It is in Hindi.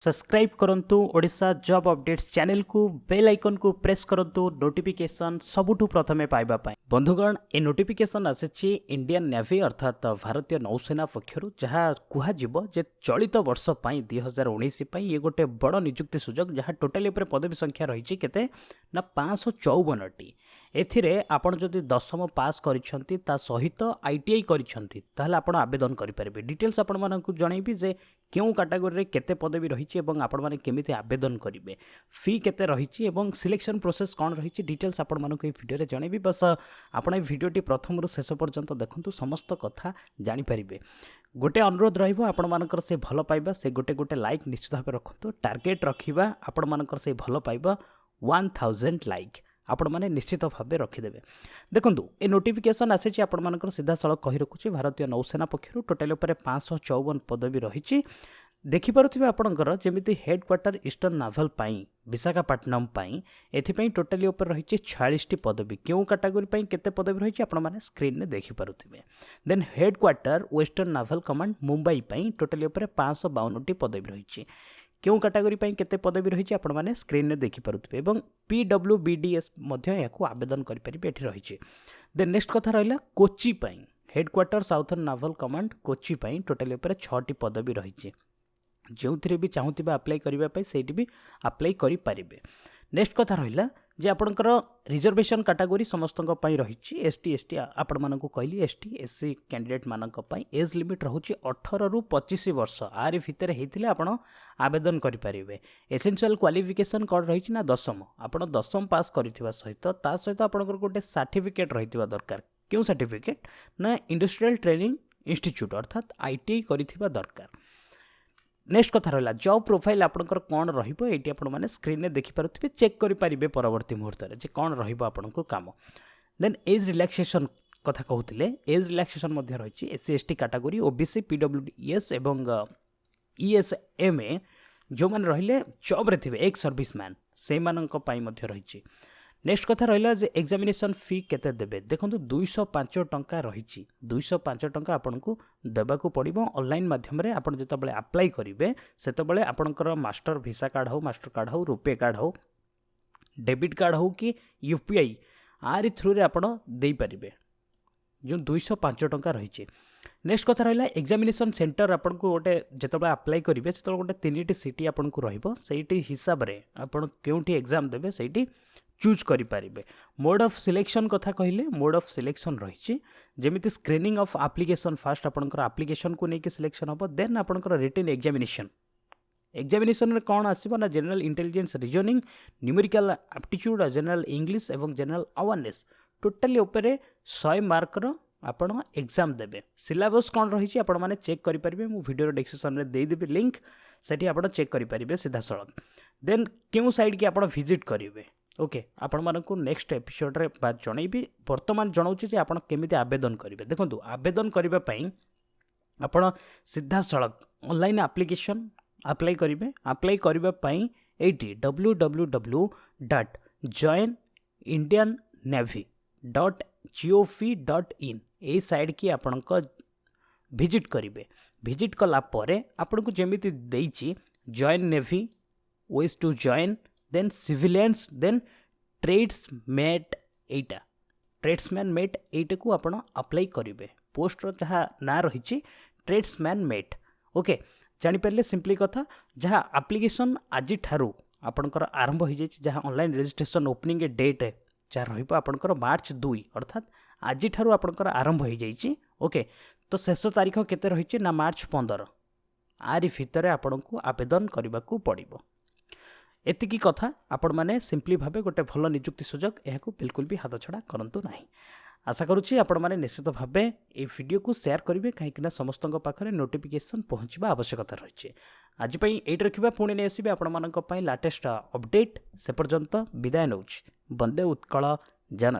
सब्सक्राइब करंतु ओडिशा जॉब अपडेट्स चैनल को बेल आइकन को प्रेस करंतु नोटिफिकेशन सबुठु प्रथमे पाइबा पाई। बंधुगण ए नोटिफिकेशन आसीछि इंडियन नेवी अर्थात भारतीय नौसेना पक्षरु जहाँ कुहा जिवो जे चलित वर्ष पई 2019 पई ये गोटे बड़ नियुक्ति सुजोग जहाँ टोटली ऊपर पदवी संख्या रही केते ना 554 टी। एथिरे आपण जदि 10th पास करिसंती ता सहित आईटीआई करिसंती ताहले आपण आवेदन करि परिबे। डिटेल्स आपण मानकु जणैबी जे केउ कैटेगरी रे केते पदवी रही एवं आपण माने केमिति आवेदन करिवे, फी केते रही एवं सिलेक्शन प्रोसेस कौन रही डिटेल्स आपण मानकु ए वीडियो रे जणैबी। बस आपण ए वीडियोटी प्रथम रु शेष पर्यंत देखंतु समस्त कथा जानि परिबे। गोटे अनुरोध रहिबो आपण मानकर से भलो पाइबा से गोटे गोटे लाइक निश्चित भाबे रखंतु। टार्गेट रखिबा आपण मानकर से भलो पाइबा 1000 लाइक आपण माने निश्चित भाव रखिदेवे। देखंतु ए नोटिफिकेशन आसी आपण मानकर सीधा सड़क कहि रखुछि भारतीय नौसेना पक्षरु टोटल ऊपर 554 पदवी रही। देखि पारुथिबे आपणकर जेमिति हेड क्वार्टर ईस्टर्न नाभल पाई विशाखापट्टनम पाई एथिपई टोटली ऊपर रही 46 टी पदवी। केउ कैटेगरी पाई केते पदवी रही आपण माने स्क्रीन ने देखि पारुथिबे। Then headquarter western naval command Mumbai पाई टोटली ऊपर 552 टी पदवी रही। क्यों कैटेगरी पाई केते पदवी रही आपण माने स्क्रीन ने देखि पारुथिबे एवं पीडब्ल्यूबीडीएस मध्य याकू आवेदन करि परिबे एठी रही। देन नेक्स्ट कथा रहिला कोची पाई headquarter southern naval command Kochi पाई टोटली ऊपर 6 टी पदवी रही। जो भी चाहूबा अप्लाई करने से भी अप्लाई करें। नेक्स्ट कथा रहा जे आपणकर रिजर्वेशन कैटेगरी समस्त रही एसटी एसटी आपण मानक कहली एसटी एससी कैंडिडेट मानक एज लिमिट रोचे 18 रु 25 वर्ष आरि भितर होते आपण आवेदन करें। एसेंशियल क्वालिफिकेशन कौन रही ना 10th आप 10th पास करथिबा सहित आपणकर गोटे सर्टिफिकेट रही दरकार। क्यों सर्टिफिकेट ना इंडस्ट्रियल ट्रेनिंग इंस्टीट्यूट अर्थात आईटीआई करिथिबा दरकार। नेक्स्ट कथा रहा जॉब प्रोफाइल आपंकर कौन रही आपण मैंने स्क्रीन में देखिपे चेक करेंगे परवर्ती मुहूर्त में कौन रहा काम। देन एज रिलैक्सेशन कथा कहते एज रिलैक्सेशन रही एससी एसटी कैटेगरी ओबीसी पीडब्ल्यूडीएस एवं ईएसएमए जो मैंने रहिले जॉब रे थिबे एक सर्विसमैन से रही। नेक्स्ट कथा रहा जे एग्जामिनेशन फी केते देबे देखो 205 टंका रही। 205 टंका आपको देवाकू पड़ो ऑनलाइन माध्यम रे आपण जतबेले अप्लाई करेंगे सेतबेले आपणकर मास्टर वीसा कार्ड हो मास्टर कार्ड हो रुपे कार्ड हो डेबिट कार्ड हो कि यूपीआई आरि थ्रू रे आपण दे पारिबे जो 205 टंका रही। नेक्स्ट कथा रहा एग्जामिनेशन सेंटर आपन को गोटे जितेबाला अप्लाई करेंगे से गोटे 3टी सीटी आपन को रही हिसाब से आप क्योंठी एग्जाम देवे से चूज करें। मोड ऑफ सिलेक्शन कथा कहले मोड ऑफ सिलेक्शन रही जमीती स्क्रीनिंग ऑफ एप्लिकेशन फास्ट आपनकर एप्लिकेशन को लेकिन सिलेक्शन हम देन आपनकर रिटन एग्जामिनेशन रे कौन आसीबो ना general intelligence reasoning numerical aptitude general English एवं जनरल अवेयरनेस टोटली ऊपर 100 मार्क रो आपण एग्जाम देबे। सिलेबस कौन रही आपण माने चेक करि परिबे मु वीडियो डिस्क्रिप्शन रे दे देबे लिंक सेठी आपण चेक करि परिबे सीधा सड़क। देन क्यों साइड की आपण विजिट करिवे ओके आपण मानकु नेक्स्ट एपिसोड रे बात जणैबी। वर्तमान जणाउछि जे आपण केमिति आवेदन करिवे। देखंतु आवेदन करिबा पई आपण सीधा सड़क ऑनलाइन एप्लिकेशन अप्लाई करिवे। अप्लाई करिबा पई एटी www.joinindiannavy.gov.in ए साइड की आपण विजिट करिवे। विजिट कला परे आपण को जेमिति देइछि join navy ways to join then civilians then tradesman mate एटा ट्रेड्समैन मेट एटा को आपण अप्लाई करिवे। पोस्ट रो जहाँ ना रही ट्रेड्समैन मेट ओके जानी पारे सिंपली कथा जहाँ एप्लिकेशन आज ठारू आपणकर आरंभ हो जाए जहाँ ऑनलाइन रजिस्ट्रेशन ओपनिंग डेट जहाँ रहा मार्च 2 अर्थात आज ठारू आपणकर आरंभ हो जाए ओके। तो शेष तारीख केते रही ना मार्च 15 आरि भितर आपण को आवेदन करने को पड़ो। एतिकी कथा आपण माने सिंपली भाबे गोटे भल नियुक्ति सुजोग यह बिल्कुल भी हाथ छड़ा करंतु नाही। आशा करुच्ची आपण माने निश्चित भाबे ए वीडियो को शेयर करेंगे कहीं समस्त पाखे नोटिफिकेशन पहुँचवा आवश्यकता रही। आज ये रखा पुणी नहीं आसबे आपण मानक पई लेटेस्ट अपडेट से पर्यंत विदाय नौछि। वंदे उत्कल जननी।